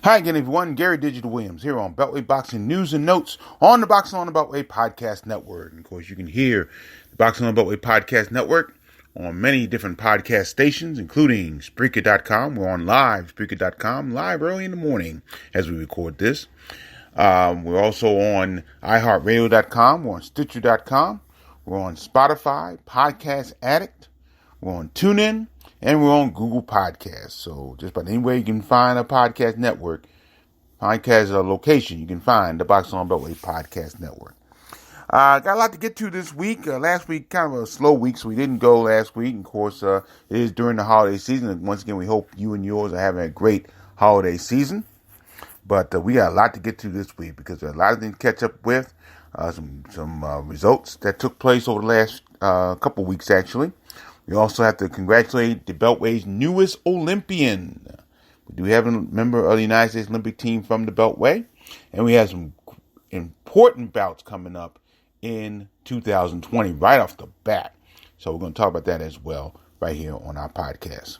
Hi again, everyone. Gary Digital Williams here on Beltway Boxing News and Notes on the Boxing on the Beltway Podcast Network. And of course, you can hear the Boxing on the Beltway Podcast Network on many different podcast stations, including Spreaker.com. We're on live, Spreaker.com, live early in the morning as we record this. We're also on iHeartRadio.com. We're on Stitcher.com. We're on Spotify, Podcast Addict. We're on TuneIn. And we're on Google Podcasts. So just about any way you can find a podcast network, podcast location, you can find the Boxing on Beltway Podcast Network. Got a lot to get to this week. Last week, kind of a slow week, so we didn't go last week. And of course, it is during the holiday season. And once again, we hope you and yours are having a great holiday season. But we got a lot to get to this week because there's a lot of things to catch up with. Some results that took place over the last couple weeks, actually. We also have to congratulate the Beltway's newest Olympian. We do have a member of the United States Olympic team from the Beltway. And we have some important bouts coming up in 2020 right off the bat. So we're going to talk about that as well right here on our podcast.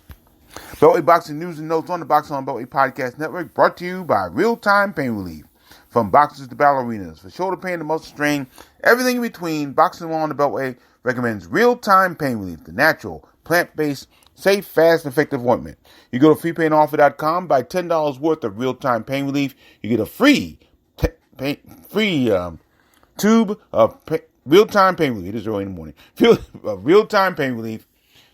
Beltway Boxing News and Notes on the Boxing on Beltway Podcast Network, brought to you by Real-Time Pain Relief. From boxers to ballerinas, for shoulder pain to muscle strain, everything in between, Boxing on the Beltway recommends Real-Time Pain Relief, the natural, plant-based, safe, fast, and effective ointment. You go to freepainoffer.com, buy $10 worth of Real-Time Pain Relief. You get a free tube of Real-Time Pain Relief. It is early in the morning. Real-Time Pain Relief,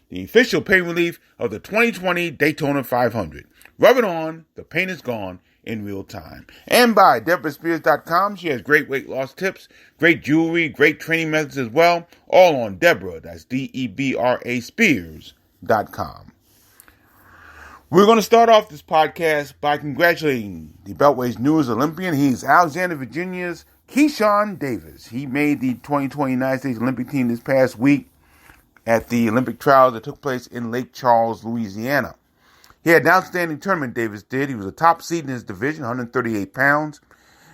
the official pain relief of the 2020 Daytona 500. Rub it on, the pain is gone in real time. And by DeborahSpears.com. She has great weight loss tips, great jewelry, great training methods as well. All on Deborah, that's Debra Spears.com. We're going to start off this podcast by congratulating the Beltway's newest Olympian. He's Alexander, Virginia's Keyshawn Davis. He made the 2020 United States Olympic team this past week at the Olympic trials that took place in Lake Charles, Louisiana. He had an outstanding tournament, Davis did. He was a top seed in his division, 138 pounds.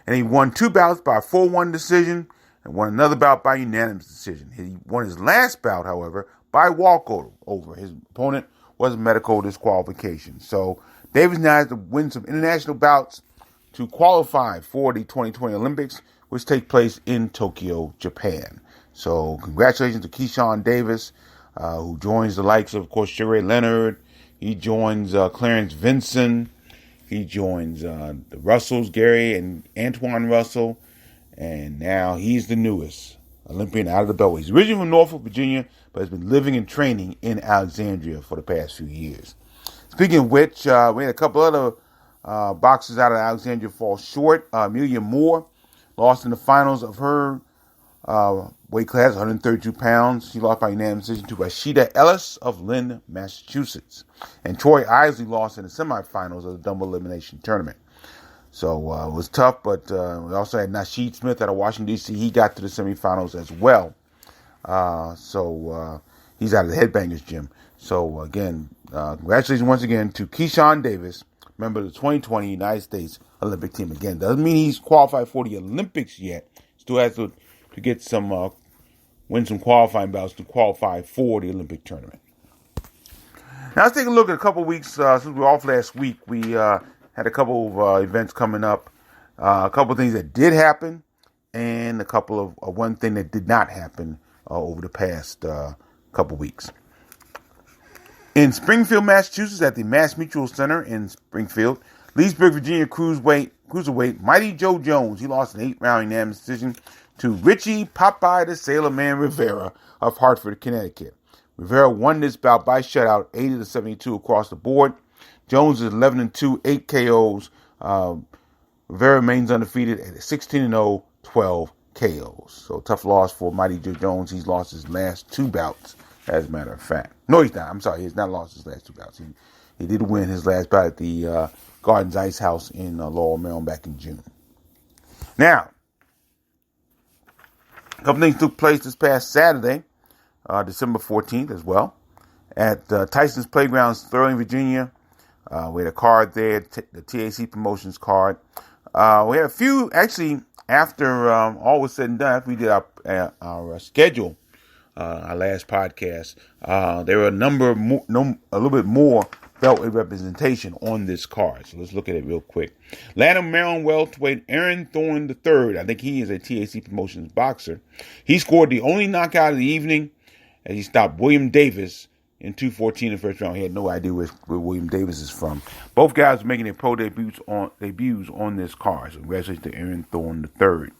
And he won 2 bouts by a 4-1 decision and won another bout by unanimous decision. He won his last bout, however, by walkover. His opponent was a medical disqualification. So Davis now has to win some international bouts to qualify for the 2020 Olympics, which take place in Tokyo, Japan. So congratulations to Keyshawn Davis, who joins the likes of course, Sugar Ray Leonard. He joins Clarence Vinson. He joins the Russells, Gary and Antoine Russell. And now he's the newest Olympian out of the Beltway. He's originally from Norfolk, Virginia, but has been living and training in Alexandria for the past few years. Speaking of which, we had a couple other boxers out of Alexandria fall short. Amelia Moore lost in the finals of her weight class, 132 pounds. She lost by unanimous decision to Rashida Ellis of Lynn, Massachusetts. And Troy Isley lost in the semifinals of the double elimination tournament. So it was tough, but we also had Nasheed Smith out of Washington, D.C. He got to the semifinals as well. So he's out of the Headbangers Gym. So again, congratulations once again to Keyshawn Davis, member of the 2020 United States Olympic team. Again, doesn't mean he's qualified for the Olympics yet. Still has to get some, win some qualifying bouts to qualify for the Olympic tournament. Now let's take a look at a couple of weeks, since we were off last week. We had a couple of events coming up, a couple of things that did happen, and a couple of one thing that did not happen over the past couple of weeks. In Springfield, Massachusetts, at the Mass Mutual Center in Springfield, Leesburg, Virginia cruiserweight Mighty Joe Jones, he lost an 8-round unanimous decision to Ritchie Popeye the Sailor Man Rivera of Hartford, Connecticut. Rivera won this bout by shutout, 80-72 across the board. Jones is 11-2, 8 KOs. Rivera remains undefeated at 16-0, 12 KOs. So tough loss for Mighty Joe Jones. He's lost his last 2 bouts, as a matter of fact. No, he's not. I'm sorry. He's not lost his last 2 bouts. He did win his last bout at the Gardens Ice House in Laurel, Maryland back in June. Now, a couple things took place this past Saturday, December 14th as well, at Tysons Playground, Sterling, Virginia. We had a card there, the TAC Promotions card. We had a few, actually, after all was said and done, after we did our schedule our last podcast. There were a number of a little bit more Beltway representation on this card. So let's look at it real quick. Atlanta, Maryland welterweight Aaron Thorne III. I think he is a TAC Promotions boxer. He scored the only knockout of the evening as he stopped William Davis in 2:14 in the first round. He had no idea where William Davis is from. Both guys are making their pro debuts on this card. So congratulations to Aaron Thorne III.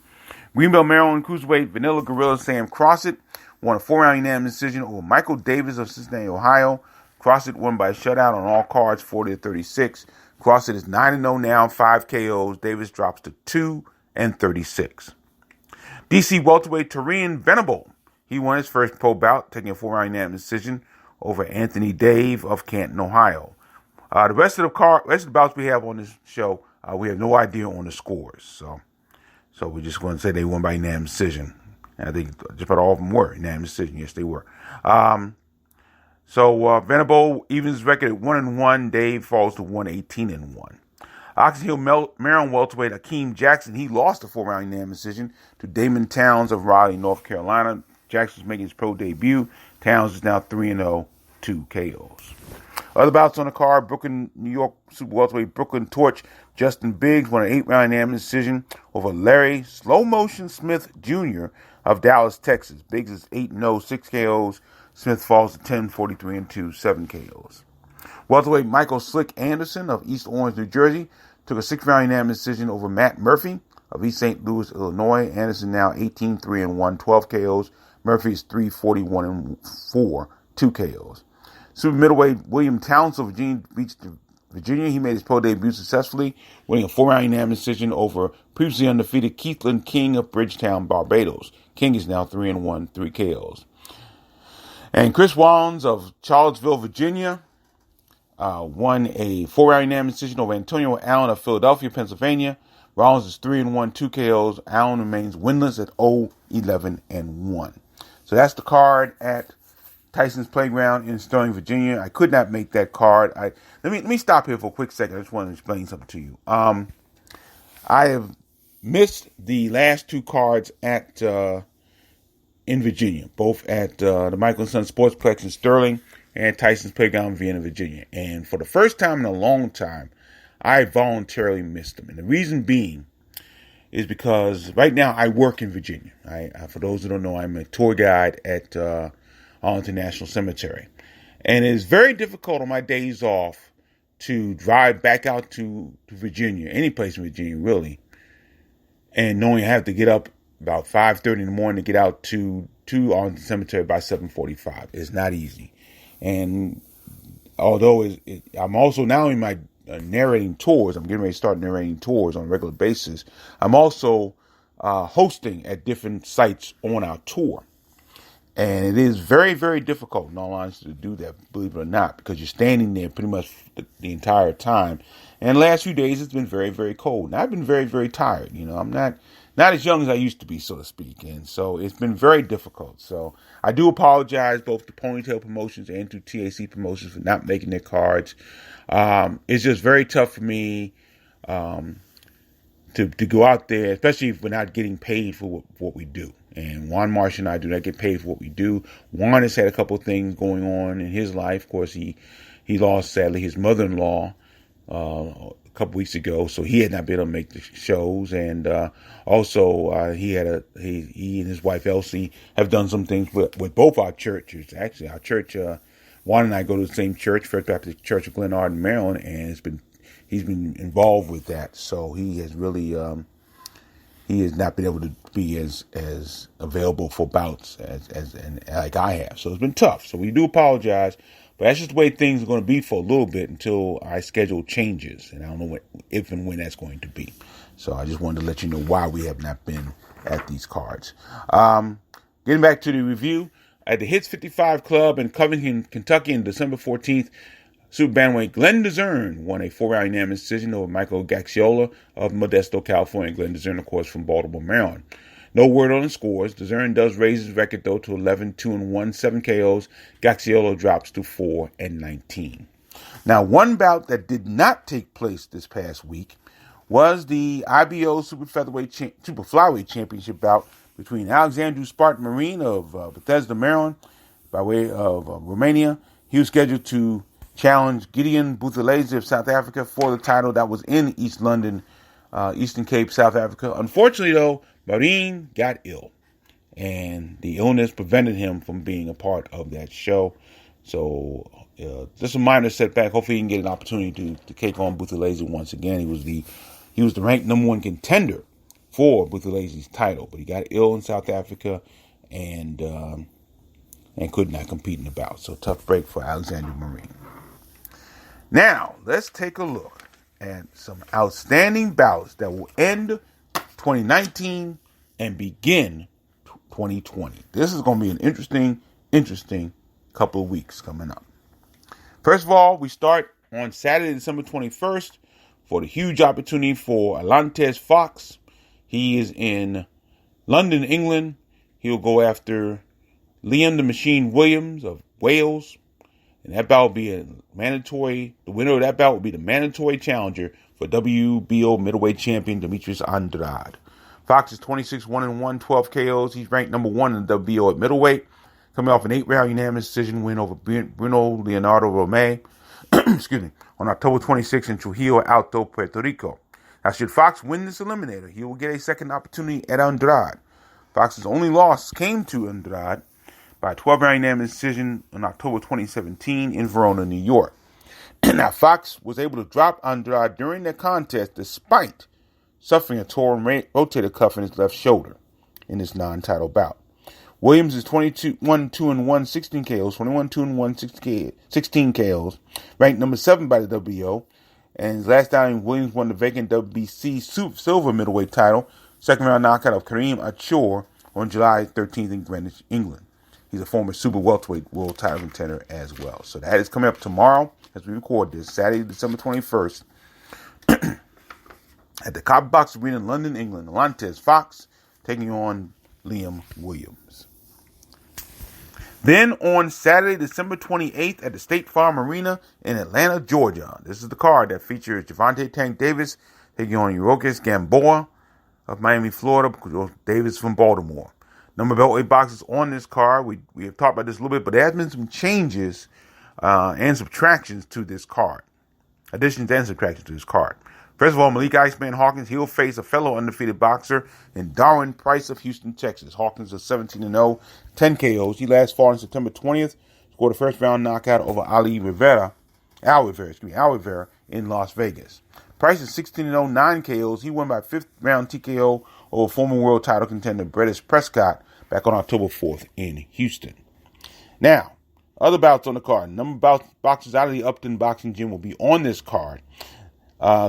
Greenbelt, Maryland cruiserweight Vanilla Gorilla Sam Crossett won a 4-round unanimous decision over Michael Davis of Cincinnati, Ohio. Crossett won by a shutout on all cards, 40-36. Crossett is 9-0 now, 5 KOs. Davis drops to 2-36. DC welterweight Tarian Venable. He won his first pro bout, taking a 4-round unanimous decision over Anthony Dave of Canton, Ohio. The rest of the bouts we have on this show, we have no idea on the scores. So we're just going to say they won by unanimous decision. And I think just about all of them were unanimous decision. Yes, they were. Venable evens his record at 1-1. Dave falls to 1-18-1. Oxon Hill, Maryland welterweight Akeem Jackson. He lost a 4-round unanimous decision to Damon Towns of Raleigh, North Carolina. Jackson's making his pro debut. Towns is now 3-0, 2 KOs. Other bouts on the card: Brooklyn, New York super welterweight Brooklyn Torch Justin Biggs won an 8-round unanimous decision over Larry Slow Motion Smith Jr. of Dallas, Texas. Biggs is 8-0, 6 KOs. Smith falls to 10-43-2, 7 KOs. Welterweight Michael Slick Anderson of East Orange, New Jersey, took a 6-round unanimous decision over Matt Murphy of East St. Louis, Illinois. Anderson now 18-3-1, 12 KOs. Murphy is 3-41-4, 2 KOs. Super middleweight William Towns of Virginia Beach, Virginia. He made his pro debut successfully, winning a 4-round unanimous decision over previously undefeated Keithland King of Bridgetown, Barbados. King is now 3-1, 3 KOs. And Chris Wallens of Charlottesville, Virginia, won a 4-round unanimous decision over Antonio Allen of Philadelphia, Pennsylvania. Rollins is 3-1, 2 KOs. Allen remains winless at 0-11-1. So that's the card at Tysons Playground in Sterling, Virginia. I could not make that card. Let me stop here for a quick second. I just want to explain something to you. I have missed the last 2 cards at in Virginia, both at the Michael & Son Sportsplex in Sterling and Tysons Playground in Vienna, Virginia. And for the first time in a long time, I voluntarily missed them. And the reason being is because right now I work in Virginia. For those who don't know, I'm a tour guide at Arlington National Cemetery. And it is very difficult on my days off to drive back out to Virginia, any place in Virginia really, and knowing I have to get up about 5:30 in the morning to get out to Arlington Cemetery by 7:45. It's not easy. And although I'm also now in my narrating tours, I'm getting ready to start narrating tours on a regular basis, I'm also hosting at different sites on our tour. And it is very, very difficult, in all honesty, to do that, believe it or not, because you're standing there pretty much the entire time. And the last few days, it's been very, very cold. And I've been very, very tired. You know, I'm not as young as I used to be, so to speak. And so it's been very difficult. So I do apologize both to Ponytail Promotions and to TAC Promotions for not making their cards. It's just very tough for me to go out there, especially if we're not getting paid for what we do. And Juan Marsh and I do not get paid for what we do. Juan has had a couple of things going on in his life. Of course, he lost, sadly, his mother-in-law a couple weeks ago, so he had not been able to make the shows. And also, he and his wife Elsie have done some things with both our churches. Actually, our church, Juan and I go to the same church, First Baptist Church of Glen Arden, Maryland, and he's been involved with that. So he has really he has not been able to be as available for bouts as like I have. So it's been tough. So we do apologize, but that's just the way things are going to be for a little bit until our schedule changes, and I don't know if and when that's going to be. So I just wanted to let you know why we have not been at these cards. Getting back to the review, at the Hits 55 Club in Covington, Kentucky on December 14th, super bantamweight Glenn DeZern won a 4-round unanimous decision over Michael Gaxiola of Modesto, California. Glenn DeZern, of course, from Baltimore, Maryland. No word on the scores. DeZern does raise his record, though, to 11-2-1, 7 KOs. Gaxiola drops to 4-19. Now, one bout that did not take place this past week was the IBO Super Flyweight Championship bout between Alexandru Spartan Marine of Bethesda, Maryland, by way of Romania. He was scheduled to challenge Gideon Buthelezi of South Africa for the title. That was in East London, Eastern Cape, South Africa. Unfortunately, though, Marine got ill, and the illness prevented him from being a part of that show. So just a minor setback. Hopefully, he can get an opportunity to take on Buthelezi once again. He was the ranked number one contender for Buthelezi's title, but he got ill in South Africa and could not compete in the bout. So tough break for Alexander Marine. Now, let's take a look at some outstanding bouts that will end 2019 and begin 2020. This is going to be an interesting couple of weeks coming up. First of all, we start on Saturday, December 21st for the huge opportunity for Alantez Fox. He is in London, England. He'll go after Liam the Machine Williams of Wales. And that bout will be a mandatory. The winner of that bout will be the mandatory challenger for WBO middleweight champion Demetrius Andrade. Fox is 26-1-1, 12 KOs. He's ranked number one in the WBO at middleweight, coming off an 8-round unanimous decision win over Bruno Leonardo Romay on October 26 in Trujillo Alto, Puerto Rico. Now, should Fox win this eliminator, he will get a second opportunity at Andrade. Fox's only loss came to Andrade by a 12-round unanimous decision in October 2017 in Verona, New York. Now, Fox was able to drop Andrade during the contest despite suffering a torn rotator cuff in his left shoulder in this non-title bout. Williams is 21-2-1, 16 KOs, 21-2-1, 16 KOs, ranked number 7 by the WBO. And his last time, Williams won the vacant WBC silver middleweight title, second round knockout of Kareem Achor on July 13th in Greenwich, England. He's a former super welterweight world title contender as well. So that is coming up tomorrow as we record this, Saturday, December 21st, at the Copper Box Arena in London, England. Alantez Fox taking on Liam Williams. Then on Saturday, December 28th at the State Farm Arena in Atlanta, Georgia. This is the card that features Javante Tank Davis taking on Yurokis Gamboa of Miami, Florida. Davis from Baltimore. Number of Beltway boxes on this card. We have talked about this a little bit, but there has been some changes and subtractions to this card. Additions and subtractions to this card. First of all, Malik Iceman Hawkins, he'll face a fellow undefeated boxer in Darwin Price of Houston, Texas. Hawkins is 17-0, 10 KOs. He last fought on September 20th, scored a first round knockout over Al Rivera in Las Vegas. Price is 16-0, 9 KOs. He won by 5th round TKO over former world title contender Brettis Prescott back on October 4th in Houston. Now, other bouts on the card. Number of boxers out of the Upton Boxing Gym will be on this card.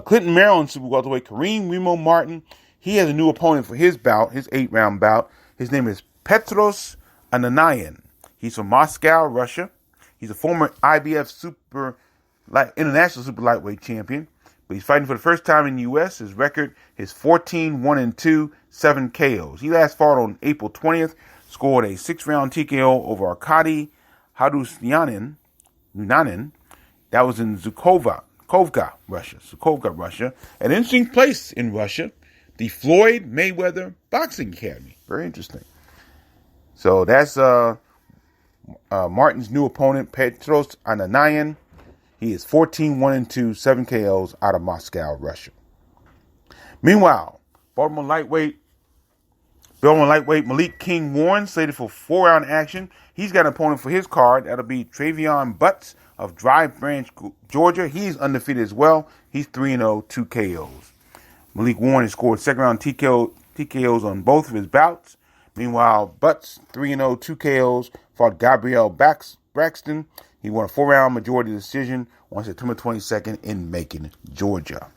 Clinton, Maryland super welterweight Kareem Remo Martin. He has a new opponent for his bout, his 8-round bout. His name is Petros Ananayan. He's from Moscow, Russia. He's a former IBF international super lightweight champion. But he's fighting for the first time in the U.S. His record is 14-1-2, 7 KOs. He last fought on April 20th, scored a 6-round TKO over Arkady Hadusyanin. That was in Zhukovka, Russia. An interesting place in Russia, the Floyd Mayweather Boxing Academy. Very interesting. So that's Martin's new opponent, Petros Ananayan. He is 14-1-2, 7 KOs out of Moscow, Russia. Meanwhile, Baltimore lightweight Malik King Warren slated for 4-round action. He's got an opponent for his card. That'll be Travion Butts of Dry Branch, Georgia. He's undefeated as well. He's 3-0, 2 KOs. Malik Warren has scored second-round TKOs on both of his bouts. Meanwhile, Butts, 3-0, 2 KOs, fought Gabriel Braxton. He won a 4-round majority decision on September 22nd in Macon, Georgia.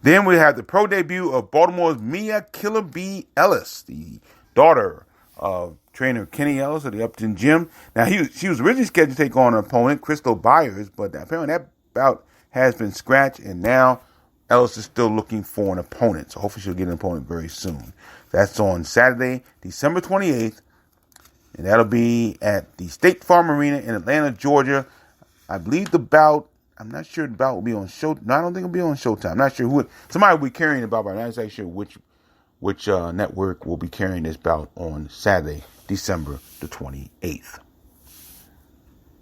Then we have the pro debut of Baltimore's Mia Killer B. Ellis, the daughter of trainer Kenny Ellis of the Upton Gym. Now, she was originally scheduled to take on her opponent, Crystal Byers, but apparently that bout has been scratched, and now Ellis is still looking for an opponent. So hopefully she'll get an opponent very soon. That's on Saturday, December 28th, and that'll be at the State Farm Arena in Atlanta, Georgia. I believe the bout, I'm not sure the bout will be on Showtime. No, I don't think it'll be on Showtime. I'm not sure who. Somebody will be carrying the bout, but I'm not exactly sure which network will be carrying this bout on Saturday, December the 28th.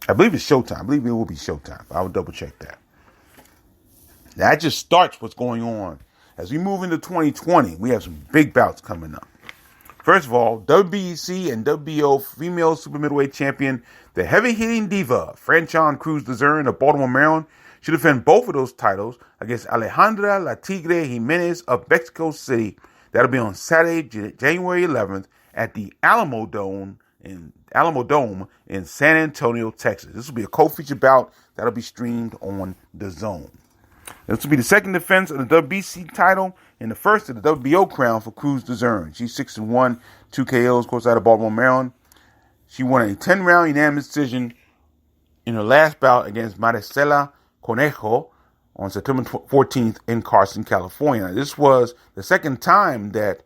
I believe it's Showtime. I believe it will be Showtime. I will double check that. That just starts what's going on. As we move into 2020, we have some big bouts coming up. First of all, WBC and WBO female super middleweight champion, the heavy-hitting diva, Cruz of Baltimore, Maryland, should defend both of those titles against Alejandra La Tigre Jimenez of Mexico City. That'll be on Saturday, January 11th at the Alamo Dome in San Antonio, Texas. This will be a co-featured bout that'll be streamed on DAZN. This will be the second defense of the WBC title and the first of the WBO crown for Cruz DAZN. She's 6-1, 2 KOs, of course, out of Baltimore, Maryland. She won a 10-round unanimous decision in her last bout against Maricela Conejo on September 14th in Carson, California. This was the second time that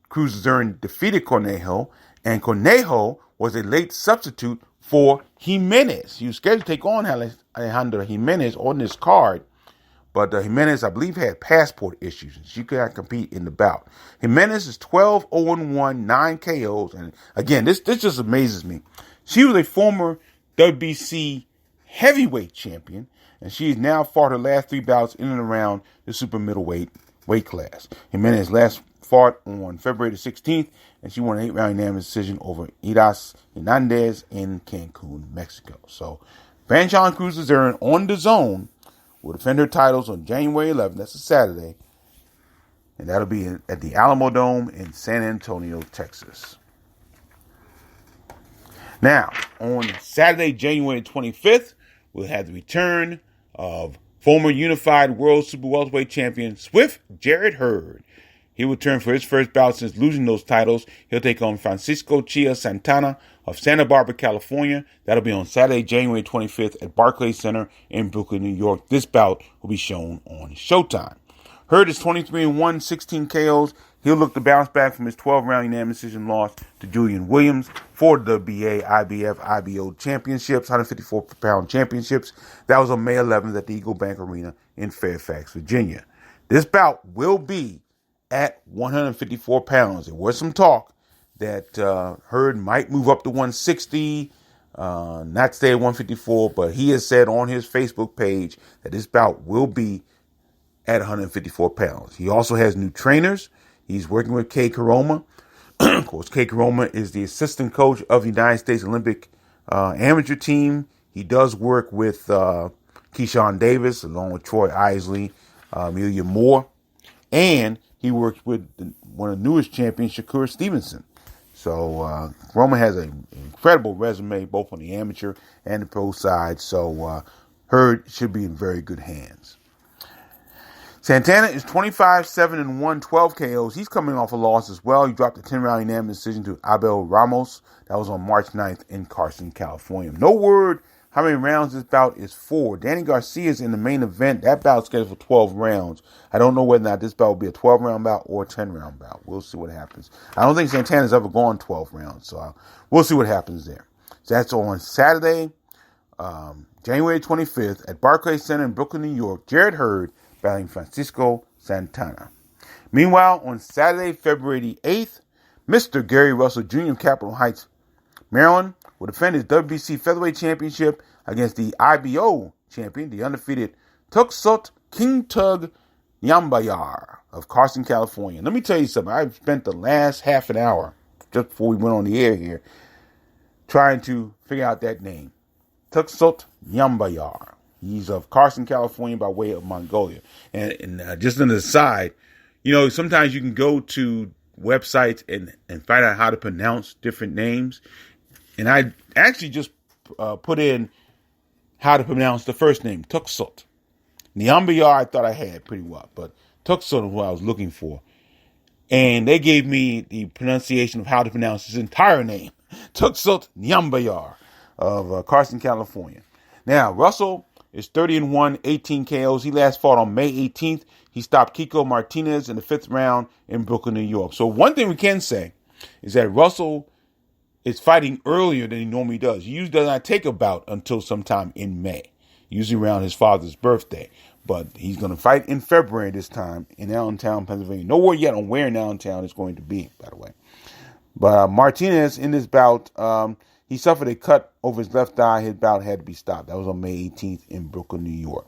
Cruz DAZN defeated Conejo, and Conejo was a late substitute for Jimenez. He was scheduled to take on Alejandra Jimenez on this card, but Jimenez, I believe, had passport issues, and she could not compete in the bout. Jimenez is 12-0-1, 9 KOs, and again, this just amazes me. She was a former WBC heavyweight champion, and she has now fought her last 3 bouts in and around the super middleweight weight class. Jimenez last fought on February the 16th, and she won an 8-round unanimous decision over Iras Hernandez in Cancun, Mexico. So, Cruz DAZN on DAZN will defend her titles on January 11th. That's a Saturday. And that'll be at the Alamo Dome in San Antonio, Texas. Now, on Saturday, January 25th, we'll have the return of former unified world super welterweight champion Swift Jarrett Hurd. He will return for his first bout since losing those titles. He'll take on Francisco Chia Santana of Santa Barbara, California. That'll be on Saturday, January 25th at Barclays Center in Brooklyn, New York. This bout will be shown on Showtime. Hurd is 23-1, 16 KOs. He'll look to bounce back from his 12-round unanimous decision loss to Julian Williams for the WBA, IBF, IBO championships, 154-pound championships. That was on May 11th at the Eagle Bank Arena in Fairfax, Virginia. This bout will be at 154 pounds. There was some talk that Hurd might move up to 160, not stay at 154, but he has said on his Facebook page that this bout will be at 154 pounds. He also has new trainers. He's working with Kay Karoma. Of course, Kay Karoma is the assistant coach of the United States Olympic amateur team. He does work with Keyshawn Davis, along with Troy Isley, Amelia Moore, and he works with one of the newest champions, Shakur Stevenson. So Roma has an incredible resume, both on the amateur and the pro side. So Hurd should be in very good hands. Santana is 25-7-1, 12 KOs. He's coming off a loss as well. He dropped a 10-round unanimous decision to Abel Ramos. That was on March 9th in Carson, California. No word how many rounds this bout is for. Danny Garcia is in the main event. That bout's scheduled for 12 rounds. I don't know whether or not this bout will be a 12-round bout or a 10-round bout. We'll see what happens. I don't think Santana's ever gone 12 rounds, so we'll see what happens there. So that's on Saturday, January 25th at Barclays Center in Brooklyn, New York. Jarrett Hurd battling Francisco Santana. Meanwhile, on Saturday, February the 8th, Mr. Gary Russell Jr. of Capitol Heights, Maryland, will defend his WBC Featherweight Championship against the IBO champion, the undefeated Tuksut King Tug Nyambayar of Carson, California. Let me tell you something. I've spent the last half an hour, just before we went on the air here, trying to figure out that name. Tuksut Nyambayar. He's of Carson, California, by way of Mongolia. And just an aside, you know, sometimes you can go to websites and find out how to pronounce different names. And I actually just put in how to pronounce the first name, Tuksut. Nyambayar I thought I had pretty well, but Tuksut is what I was looking for. And they gave me the pronunciation of how to pronounce his entire name, Tuksut Nyambayar of Carson, California. Now, Russell is 30-1, 18 KOs. He last fought on May 18th. He stopped Kiko Martinez in the 5th round in Brooklyn, New York. So one thing we can say is that Russell is fighting earlier than he normally does. He usually does not take a bout until sometime in May, usually around his father's birthday. But he's going to fight in February this time in Allentown, Pennsylvania. No word yet on where in Allentown it's going to be, by the way. But Martinez, in this bout, he suffered a cut over his left eye. His bout had to be stopped. That was on May 18th in Brooklyn, New York.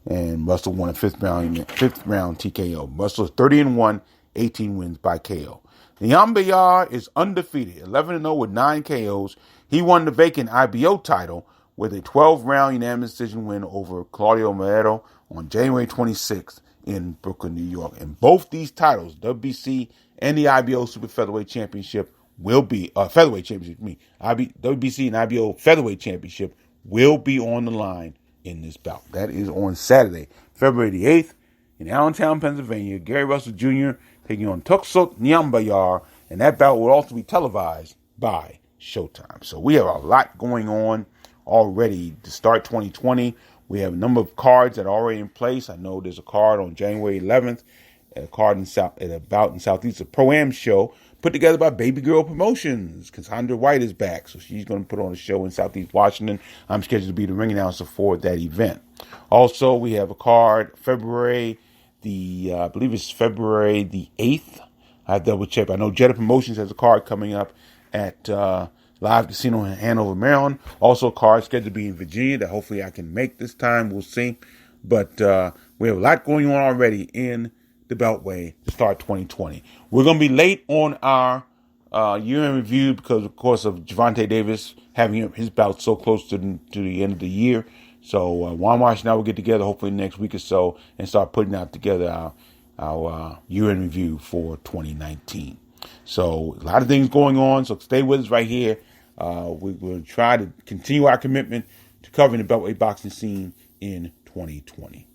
And Russell won a fifth round TKO. Russell is 30-1, 18 wins by KO. Nyambayar is undefeated, 11-0 with 9 KOs. He won the vacant IBO title with a 12-round unanimous decision win over Claudio Moreto on January 26th in Brooklyn, New York. And both these titles, WBC and the IBO Super Featherweight Championship, will be Featherweight Championship. WBC and IBO Featherweight Championship will be on the line in this bout. That is on Saturday, February the 8th, in Allentown, Pennsylvania. Gary Russell Jr. taking on Tuksut Nyambayar, and that bout will also be televised by Showtime. So we have a lot going on already to start 2020. We have a number of cards that are already in place. I know there's a card on January 11th, a card at a bout in Southeast, a Pro-Am show put together by Baby Girl Promotions. Cassandra White is back, so she's going to put on a show in Southeast Washington. I'm scheduled to be the ring announcer for that event. Also, we have a card I believe it's February the 8th. I have to double check. I know Jetta Promotions has a card coming up at Live Casino in Hanover, Maryland. Also a card scheduled to be in Virginia that hopefully I can make this time. We'll see. But we have a lot going on already in the Beltway to start 2020. We're going to be late on our year-end review because, of course, of Gervonta Davis having his bout so close to the end of the year. So Juan Marsh and I will get together hopefully next week or so and start putting out together our year-end review for 2019. So a lot of things going on, so stay with us right here. We'll try to continue our commitment to covering the Beltway boxing scene in 2020.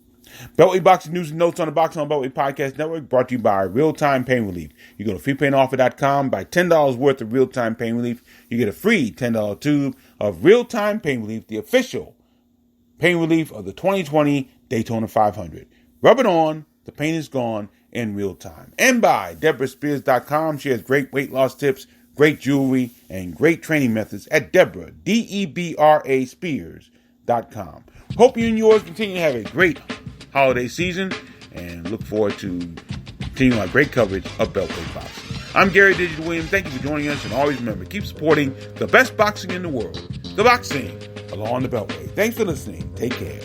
Beltway Boxing News and Notes on the Boxing on Beltway Podcast Network, brought to you by Real Time Pain Relief. You go to freepainoffer.com, buy $10 worth of Real Time Pain Relief. You get a free $10 tube of Real Time Pain Relief, the official pain relief of the 2020 Daytona 500. Rub it on, the pain is gone in real time. And by DeborahSpears.com. She has great weight loss tips, great jewelry, and great training methods at Deborah, Debra Spears.com. Hope you and yours continue to have a great holiday season and look forward to continuing our great coverage of Beltway boxing. I'm Gary Digital Williams. Thank you for joining us, and always remember, keep supporting the best boxing in the world, the boxing along the Beltway. Thanks for listening. Take care.